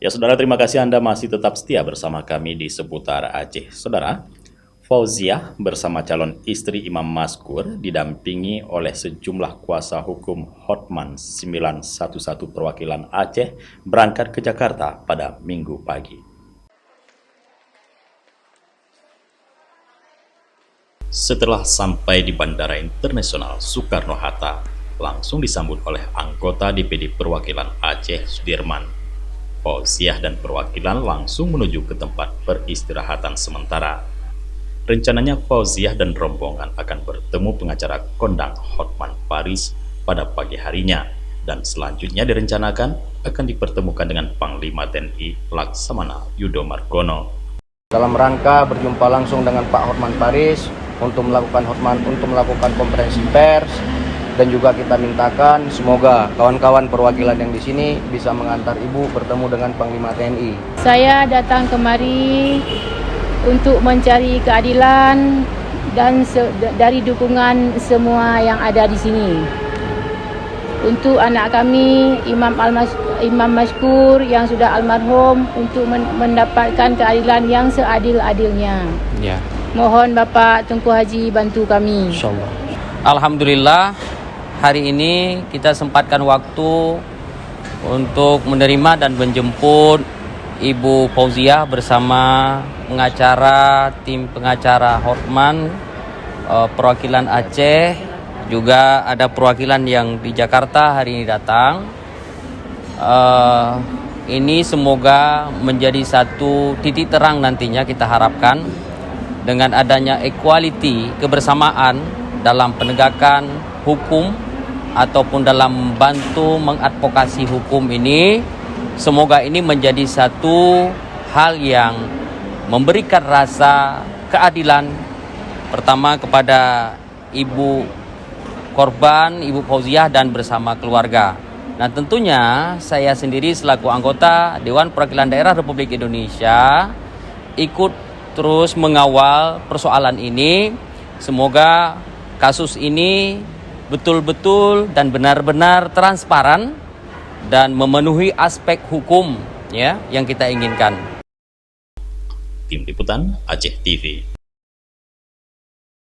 Ya saudara, terima kasih Anda masih tetap setia bersama kami di Seputar Aceh. Saudara, Fauziah bersama calon istri Imam Maskur didampingi oleh sejumlah kuasa hukum Hotman 911 perwakilan Aceh berangkat ke Jakarta pada Minggu pagi. Setelah sampai di Bandara Internasional Soekarno-Hatta, langsung disambut oleh anggota DPD Perwakilan Aceh Sudirman. Fauziah dan perwakilan langsung menuju ke tempat peristirahatan sementara. Rencananya Fauziah dan rombongan akan bertemu pengacara kondang Hotman Paris pada pagi harinya, dan selanjutnya direncanakan akan dipertemukan dengan Panglima TNI Laksamana Yudo Margono. Dalam rangka berjumpa langsung dengan Pak Hotman Paris untuk melakukan konferensi pers, dan juga kita mintakan semoga kawan-kawan perwakilan yang di sini bisa mengantar Ibu bertemu dengan Panglima TNI. Saya datang kemari untuk mencari keadilan dan dari dukungan semua yang ada di sini. Untuk anak kami Imam Maskur yang sudah almarhum, untuk mendapatkan keadilan yang seadil-adilnya. Ya. Mohon Bapak Tunku Haji bantu kami. Insyaallah. Alhamdulillah, hari ini kita sempatkan waktu untuk menerima dan menjemput Ibu Fauziah bersama tim pengacara Hotman, perwakilan Aceh, juga ada perwakilan yang di Jakarta hari ini datang. Ini semoga menjadi satu titik terang nantinya, kita harapkan dengan adanya equality, kebersamaan dalam penegakan hukum ataupun dalam membantu mengadvokasi hukum ini, semoga ini menjadi satu hal yang memberikan rasa keadilan pertama kepada ibu korban, Ibu Fauziah, dan bersama keluarga. Nah, tentunya saya sendiri selaku anggota Dewan Perwakilan Daerah Republik Indonesia ikut terus mengawal persoalan ini. Semoga kasus ini betul-betul dan benar-benar transparan dan memenuhi aspek hukum ya yang kita inginkan. Tim Liputan Aceh TV.